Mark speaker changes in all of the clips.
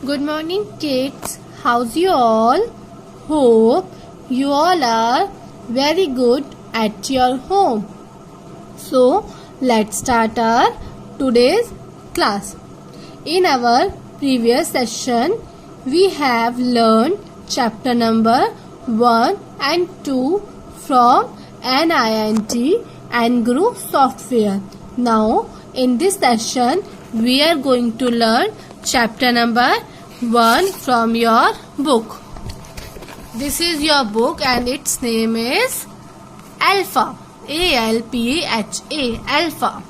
Speaker 1: Good morning, kids. How's you all? Hope you all are very good at your home. So, let's start our today's class. In our previous session, we have learned chapter number 1 and 2 from NINT and Guru Software. Now, in this session, we are going to learn chapter number 1 from your book. This is your book and its name is Alpha. A-L-P-H-A. Alpha.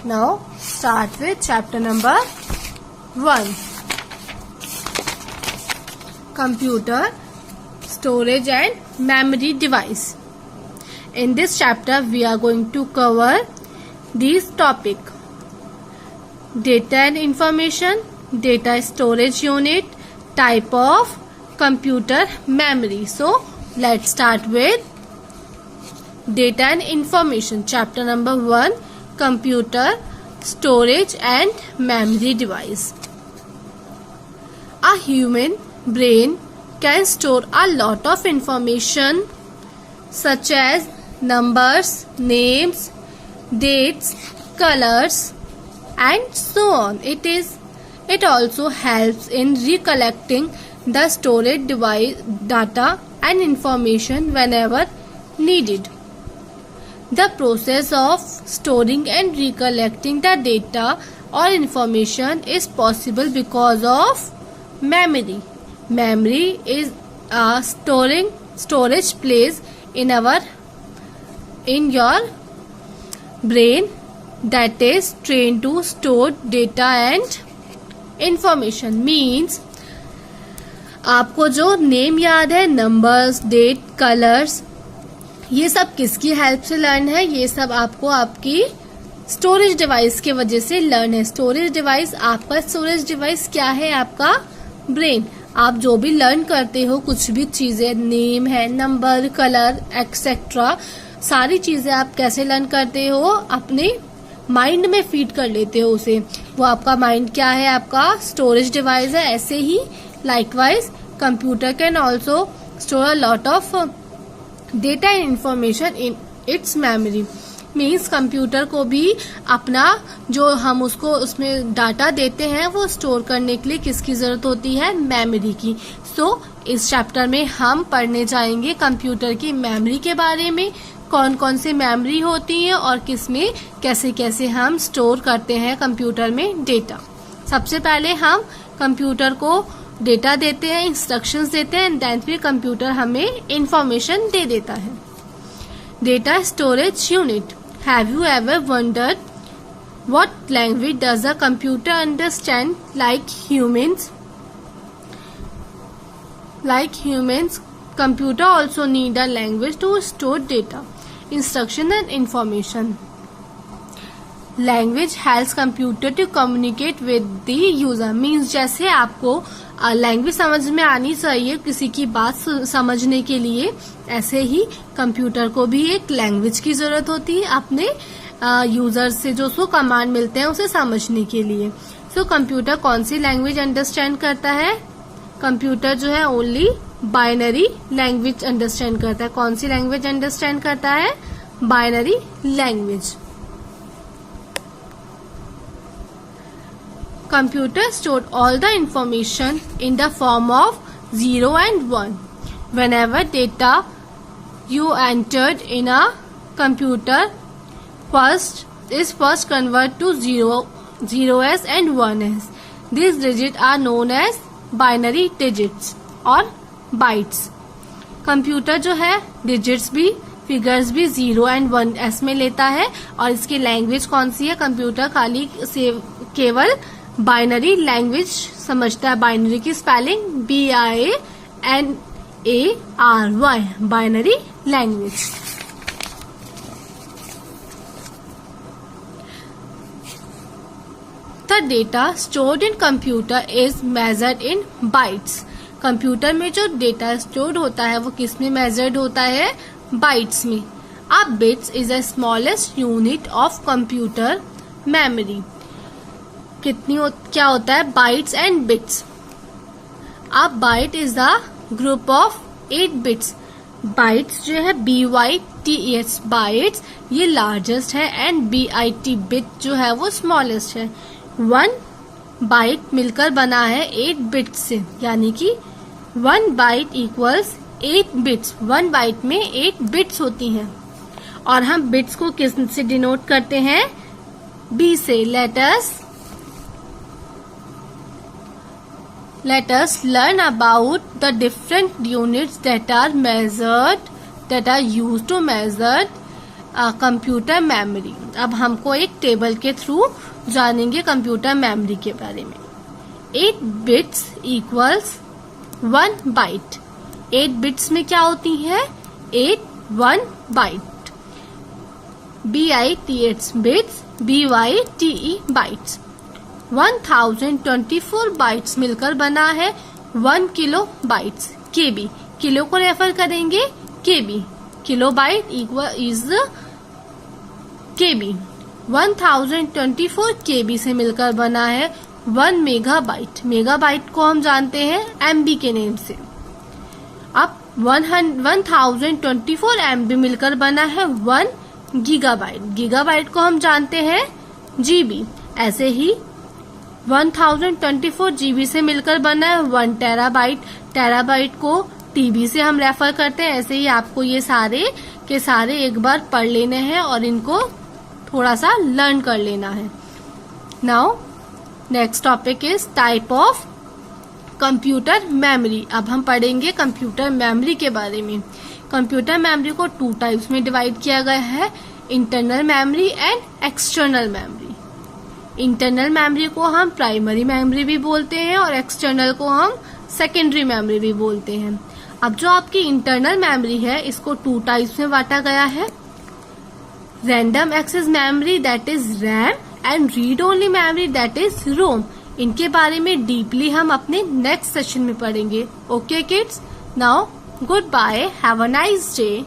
Speaker 1: Now start with chapter number 1. Computer, storage and memory device. In this chapter we are going to cover these topics: data and information, data storage unit, type of computer memory. So let's start with data and information. Chapter number 1, computer, storage and memory device. A human brain can store a lot of information such as numbers, names, dates, colors and so on. It also helps in recollecting the storage device data and information whenever needed. The process of storing and recollecting the data or information is possible because of memory. Memory is a storage place in your brain that is trained to store data and information. Means आपको जो name याद है, numbers, date, colours, ये सब किसकी help से learn है? ये सब आपको आपकी स्टोरेज डिवाइस के वजह से लर्न है. स्टोरेज डिवाइस, आपका स्टोरेज डिवाइस क्या है? आपका ब्रेन. आप जो भी लर्न करते हो, कुछ भी चीजें, नेम है, नंबर, कलर एक्सेट्रा, सारी चीजें आप कैसे लर्न करते हो? अपने माइंड में फीड कर लेते हो उसे. वो आपका माइंड क्या है? आपका स्टोरेज डिवाइस है. ऐसे ही likewise computer can also store a lot of data and information in its memory. Means computer को भी अपना जो हम उसको उसमें डाटा देते हैं वो स्टोर करने के लिए किसकी जरूरत होती है? मेमोरी की. सो इस चैप्टर में हम पढ़ने जाएंगे कंप्यूटर की मेमोरी के बारे में. कौन कौन से मेमोरी होती है और किसमें कैसे कैसे हम स्टोर करते हैं कंप्यूटर में डेटा. सबसे पहले हम कंप्यूटर को डेटा देते हैं, इंस्ट्रक्शंस देते हैं एंड देन फिर कंप्यूटर हमें इंफॉर्मेशन दे देता है. Data storage unit. Have you ever wondered what language does a computer understand like humans? Computer also need a language to store data, instruction and information. Language helps computer to communicate with the user. Means जैसे आपको language समझ में आनी चाहिए किसी की बात समझने के लिए, ऐसे ही कंप्यूटर को भी एक लैंग्वेज की जरूरत होती है अपने यूजर से जो उसको कमांड मिलते हैं उसे समझने के लिए. सो कंप्यूटर कौन सी लैंग्वेज अंडरस्टैंड करता है? कंप्यूटर जो है ओनली बाइनरी लैंग्वेज अंडरस्टैंड करता है. कौन सी लैंग्वेज अंडरस्टैंड करता है? Binary language. Computer store all the information in the form of 0 and 1. Whenever data you entered in a computer is first converted to 0s and 1s. These digits are known as binary digits और bytes. Computer जो है digits भी, figures भी 0 and 1s में लेता है. और इसकी लैंग्वेज कौन सी है? कंप्यूटर खाली से केवल बाइनरी लैंग्वेज समझता है. बाइनरी की spelling BINARY, binary language. The data stored in computer is measured in bytes. Computer में जो डेटा स्टोर होता है वो किस में मेजर्ड होता है? बाइट्स में. A bits is the smallest unit of computer memory. क्या होता है बाइट्स एंड बिट्स। अब byte is the group of 8 bits. Bytes जो है BYTES बाइट्स ये लार्जेस्ट है एंड BIT बिट जो है वो स्मॉलेस्ट है। 1 बाइट मिलकर बना है 8 बिट्स से, यानी कि 1 बाइट इक्वल्स 8 बिट्स। 1 बाइट में 8 बिट्स होती हैं और हम बिट्स को किस से डिनोट करते हैं? B से। Let us learn about the different units that are used to measure computer memory. अब हमको एक टेबल के थ्रू जानेंगे कंप्यूटर मेमोरी के बारे में। 8 बिट्स इक्वल्स 1 बाइट। 8 बिट्स में क्या होती है? 1 byte. BITS bits, BYTE bytes. 1024 bytes मिलकर बना है 1 किलो बाइट्स। KB किलो को रेफर करेंगे KB, kilo byte is KB। 1024 KB से मिलकर बना है 1 मेगाबाइट। मेगाबाइट को हम जानते हैं MB के नेम से। अब 1024 MB मिलकर बना है 1 गीगाबाइट। गीगाबाइट को हम जानते हैं GB। ऐसे ही 1024 GB से मिलकर बना है 1 टेराबाइट। टेराबाइट को TB से हम रेफर करते हैं। ऐसे ही आपको ये सारे के सारे एक बार पढ़ लेने हैं और इनको थोड़ा सा लर्न कर लेना है। Now next topic is type of computer memory. अब हम पढ़ेंगे कंप्यूटर मेमोरी के बारे में। कंप्यूटर मेमोरी को 2 टाइप्स में डिवाइड किया गया है, internal memory and external memory. Internal memory को हम प्राइमरी मेमोरी भी बोलते हैं और एक्सटर्नल को हम सेकेंडरी मेमोरी भी बोलते हैं। अब जो आपकी इंटरनल मेमोरी है इसको 2 टाइप्स में बांटा गया है, random access memory that is RAM and read only memory that is ROM. इनके बारे में डीपली हम अपने नेक्स्ट सेशन में पढ़ेंगे। Okay kids, now goodbye, have a nice day.